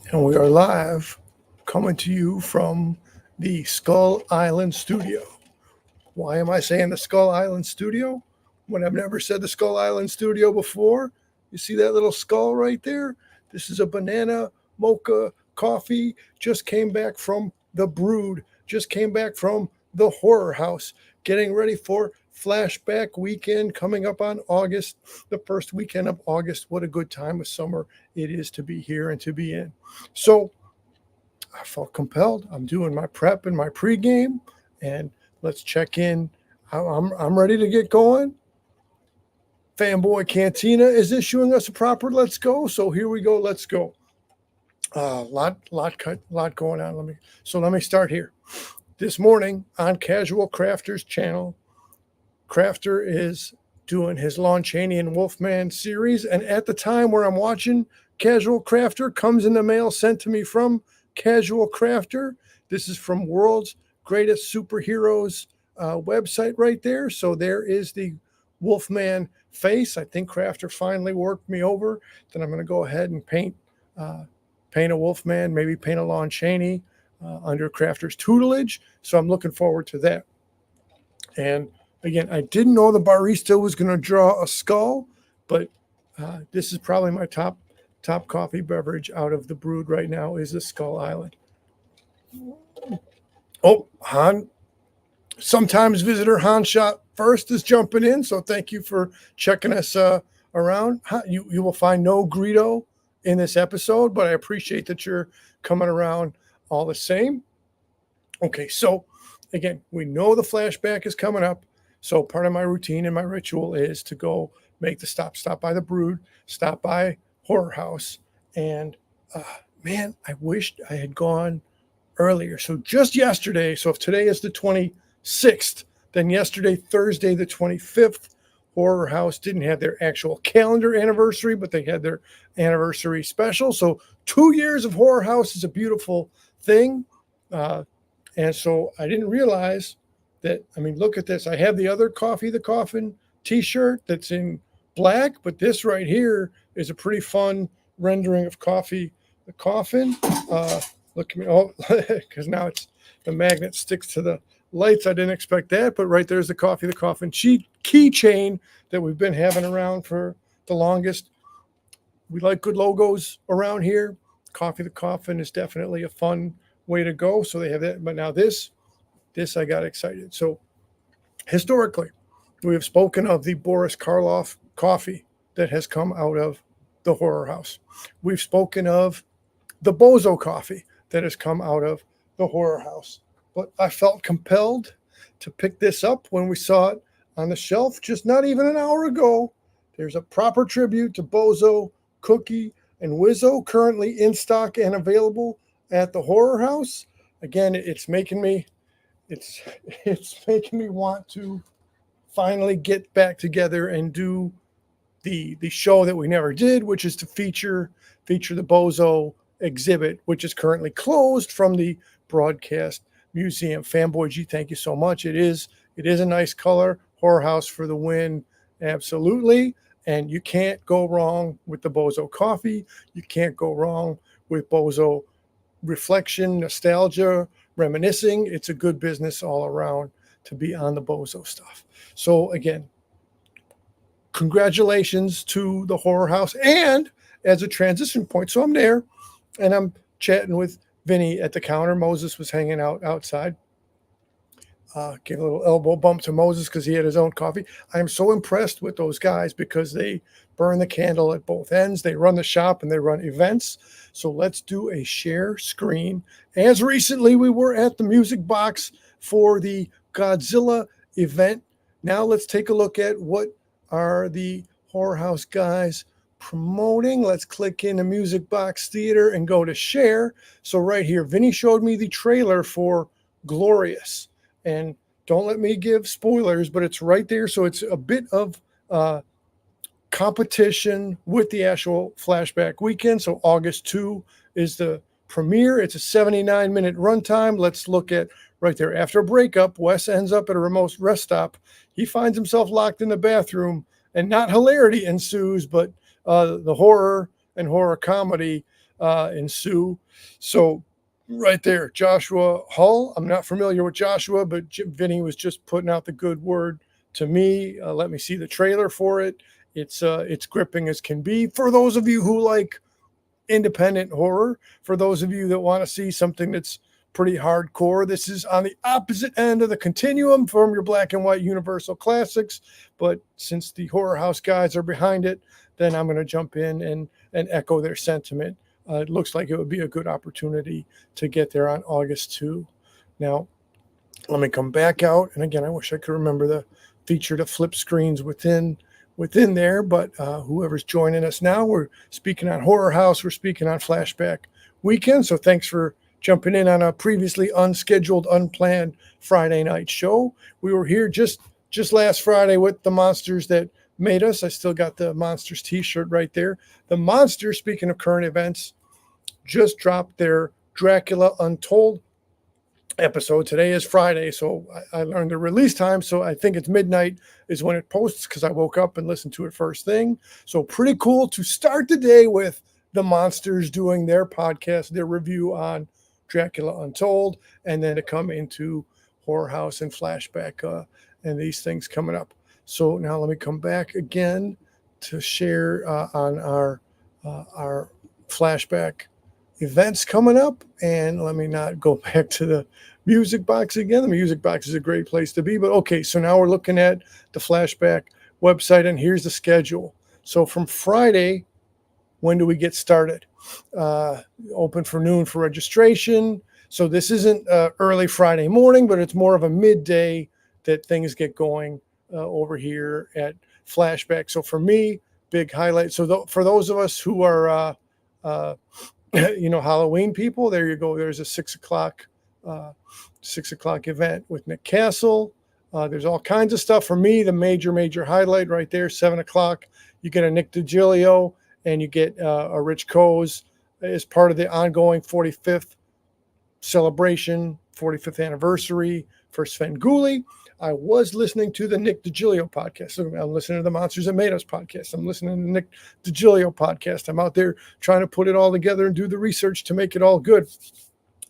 And we are live coming to you from the Skull Island studio. Why am I saying the Skull Island studio when I've never said the Skull Island studio before? You see that little skull right there? This is a banana mocha coffee. Just came back from the Brewed, just came back from the Horror House, getting ready for Flashback weekend coming up on August, the first weekend of August. What a good time of summer it is to be here and to be in. So I felt compelled. I'm doing my prep and my pregame, and let's check in. I'm ready to get going. Fanboy Cantina is issuing us a proper let's go. So here we go. Let's go. Lot going on. Let me start here. This morning on Casual Crafter's channel, Crafter is doing his Lon Chaney and Wolfman series, and at the time where I'm watching, Casual Crafter comes in the mail sent to me from Casual Crafter. This is from World's Greatest Superheroes website right there. So there is the Wolfman face. I think Crafter finally worked me over. Then I'm going to go ahead and paint a Wolfman, maybe paint a Lon Chaney under Crafter's tutelage. So I'm looking forward to that. And again, I didn't know the barista was going to draw a skull, but this is probably my top coffee beverage out of the Brewed right now is the Skull Island. Oh, Han, sometimes visitor Han Shot First is jumping in, so thank you for checking us around. You will find no Greedo in this episode, but I appreciate that you're coming around all the same. Okay, so again, we know the flashback is coming up. So part of my routine and my ritual is to go make the stop by the Brewed, stop by Horror House. And man, I wished I had gone earlier. So just yesterday, so if today is the 26th, then yesterday, Thursday, the 25th, Horror House didn't have their actual calendar anniversary, but they had their anniversary special. So 2 years of Horror House is a beautiful thing. And so I didn't realize that, I mean, look at this. I have the other Coffee the Coffin t-shirt that's in black, but this right here is a pretty fun rendering of Coffee the Coffin. Look at me. Oh, because now it's the magnet sticks to the lights. I didn't expect that, but right there's the Coffee the Coffin keychain that we've been having around for the longest. We like good logos around here. Coffee the Coffin is definitely a fun way to go. So they have that. But now this I got excited. So historically, we have spoken of the Boris Karloff coffee that has come out of the Horror House. We've spoken of the Bozo coffee that has come out of the Horror House. But I felt compelled to pick this up when we saw it on the shelf just not even an hour ago. There's a proper tribute to Bozo, Cookie, and Wizzo currently in stock and available at the Horror House. Again, it's making me want to finally get back together and do the show that we never did, which is to feature the Bozo exhibit, which is currently closed from the Broadcast Museum. Fanboy G, thank you so much. It is a nice color. Horror House for the win, absolutely. And you can't go wrong with the Bozo coffee. You can't go wrong with Bozo reflection, nostalgia, reminiscing. It's a good business all around to be on the Bozo stuff. So again, congratulations to the Horror House. And as a transition point, so I'm there and I'm chatting with Vinny at the counter. Moses was hanging out outside. Gave a little elbow bump to Moses because he had his own coffee. I am so impressed with those guys because they burn the candle at both ends. They run the shop and they run events. So let's do a share screen. As recently, we were at the Music Box for the Godzilla event. Now let's take a look at what are the Horror House guys promoting. Let's click in the Music Box Theater and go to share. So right here, Vinny showed me the trailer for Glorious. And don't let me give spoilers, but it's right there. So it's a bit of competition with the actual Flashback weekend. So August 2 is the premiere. It's a 79-minute runtime. Let's look at right there. After a breakup, Wes ends up at a remote rest stop. He finds himself locked in the bathroom, and not hilarity ensues, but the horror and horror comedy ensue. So right there, Joshua Hull. I'm not familiar with Joshua, but Vinny was just putting out the good word to me. Let me see the trailer for it. It's gripping as can be. For those of you who like independent horror, for those of you that want to see something that's pretty hardcore, this is on the opposite end of the continuum from your black and white Universal classics. But since the Horror House guys are behind it, then I'm going to jump in and echo their sentiment. It looks like it would be a good opportunity to get there on August 2. Now, let me come back out. And again, I wish I could remember the feature to flip screens within there, but whoever's joining us now, we're speaking on Horror House, we're speaking on Flashback Weekend. So thanks for jumping in on a previously unscheduled, unplanned Friday night show. We were here just last Friday with the monsters that made us. I still got the Monsters t-shirt right there. The Monsters, speaking of current events, just dropped their Dracula Untold episode. Today is Friday, so I learned the release time, so I think it's midnight is when it posts, because I woke up and listened to it first thing. So pretty cool to start the day with the Monsters doing their podcast, their review on Dracula Untold, and then to come into Horror House and Flashback and these things coming up. So now let me come back again to share on our Flashback events coming up, and let me not go back to the music box again. The music box is a great place to be, but okay, so now we're looking at the Flashback website, and here's the schedule. So from Friday, when do we get started? Open for noon for registration. So this isn't early Friday morning, but it's more of a midday that things get going over here at Flashback. So for me, big highlight. So for those of us who are Halloween people, there you go. There's a 6 o'clock event with Nick Castle. There's all kinds of stuff. For me, the major highlight right there, 7 o'clock, you get a Nick DiGilio and you get a Rich Coase as part of the ongoing 45th celebration, 45th anniversary for Svengoolie. I was listening to the Nick DiGilio podcast. So I'm listening to the Monsters That Made Us podcast. I'm listening to the Nick DiGilio podcast. I'm out there trying to put it all together and do the research to make it all good.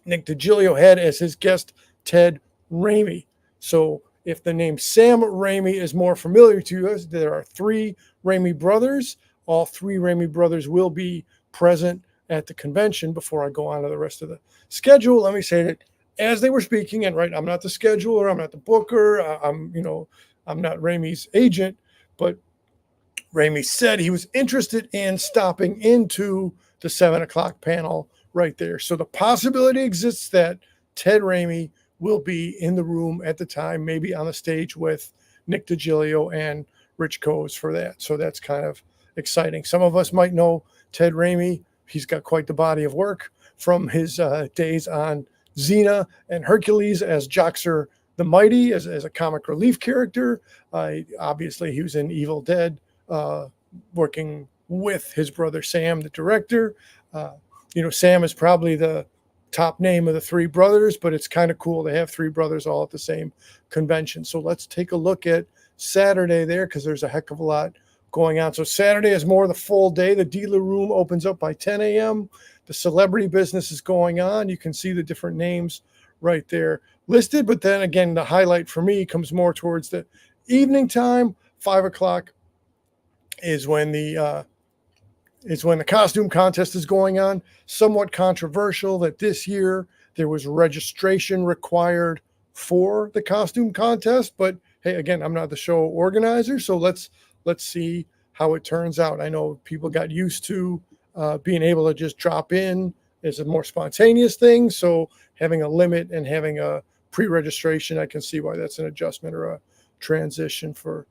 Nick DiGilio had as his guest Ted Raimi. So if the name Sam Raimi is more familiar to us, there are 3 Raimi brothers. All 3 Raimi brothers will be present at the convention. Before I go on to the rest of the schedule, let me say that as they were speaking, and right, I'm not the scheduler, I'm not the booker, I'm not Raimi's agent, but Raimi said he was interested in stopping into the 7 o'clock panel right there. So the possibility exists that Ted Raimi will be in the room at the time, maybe on the stage with Nick DiGilio and Rich Coase for that. So that's kind of exciting. Some of us might know Ted Raimi. He's got quite the body of work from his days on Xena and Hercules as Joxer the Mighty, as a comic relief character. Obviously, he was in Evil Dead, working with his brother Sam, the director. Sam is probably the top name of the 3 brothers, but it's kind of cool to have 3 brothers all at the same convention. So let's take a look at Saturday there, because there's a heck of a lot going on. So Saturday is more the full day. The dealer room opens up by 10 a.m. The celebrity business is going on. You can see the different names right there listed. But then again, the highlight for me comes more towards the evening time. 5 o'clock is when the costume contest is going on. Somewhat controversial that this year there was registration required for the costume contest. But hey, again, I'm not the show organizer, so let's see how it turns out. I know people got used to being able to just drop in as a more spontaneous thing. So having a limit and having a pre-registration, I can see why that's an adjustment or a transition for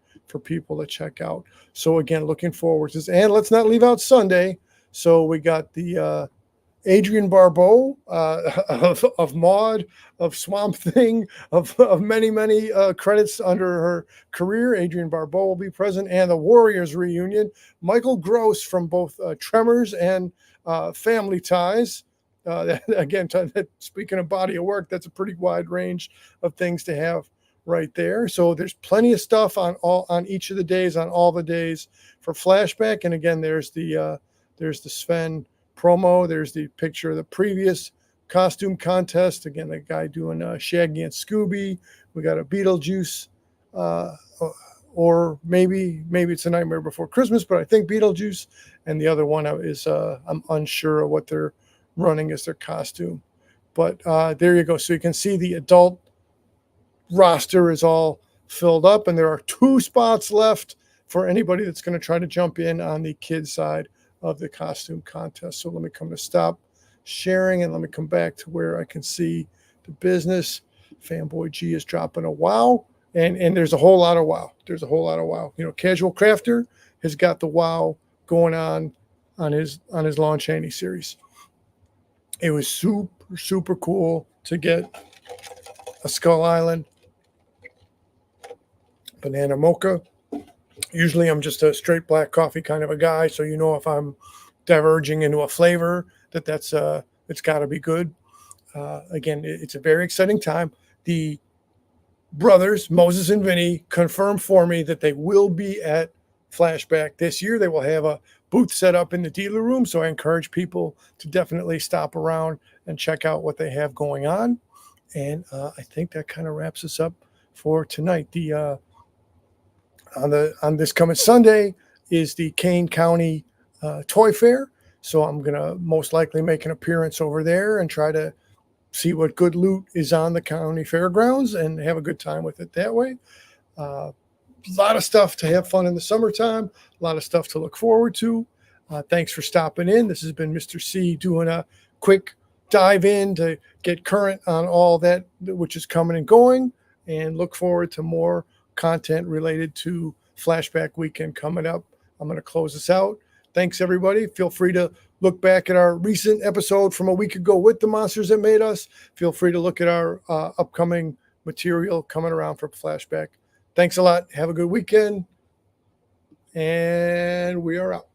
people to check out. So again, looking forward to this. And let's not leave out Sunday. So we got the Adrienne Barbeau of Maude, of Swamp Thing, of many credits under her career. Adrienne Barbeau will be present, and the Warriors reunion. Michael Gross from both Tremors and Family Ties. Again, speaking of body of work, that's a pretty wide range of things to have right there. So there's plenty of stuff on each of the days, on all the days for Flashback. And again, there's the Sven promo. There's the picture of the previous costume contest. Again, the guy doing Shaggy and Scooby. We got a Beetlejuice, or maybe it's A Nightmare Before Christmas, but I think Beetlejuice. And the other one is I'm unsure of what they're running as their costume. But there you go. So you can see the adult roster is all filled up, and there are 2 spots left for anybody that's going to try to jump in on the kids side of the costume contest. So let me come to stop sharing, and let me come back to where I can see the business. Fanboy G is dropping a wow, and there's a whole lot of wow. There's a whole lot of wow. You know, Casual Crafter has got the wow going on his Lon Chaney series. It was super cool to get a Skull Island banana mocha. Usually I'm just a straight black coffee kind of a guy, so you know if I'm diverging into a flavor that's it's got to be good. Again, it's a very exciting time. The brothers Moses and Vinny confirmed for me that they will be at Flashback this year. They will have a booth set up in the dealer room, so I encourage people to definitely stop around and check out what they have going on. And I think that kind of wraps us up for tonight. The on this coming Sunday is the Kane County Toy Fair, so I'm gonna most likely make an appearance over there and try to see what good loot is on the county fairgrounds and have a good time with it that way. A lot of stuff to have fun in the summertime, a lot of stuff to look forward to. Thanks for stopping in. This has been Mr. C doing a quick dive in to get current on all that which is coming and going, and look forward to more content related to Flashback weekend coming up. I'm going to close this out. Thanks, everybody. Feel free to look back at our recent episode from a week ago with the Monsters That Made Us. Feel free to look at our upcoming material coming around for Flashback. Thanks a lot. Have a good weekend. And we are out.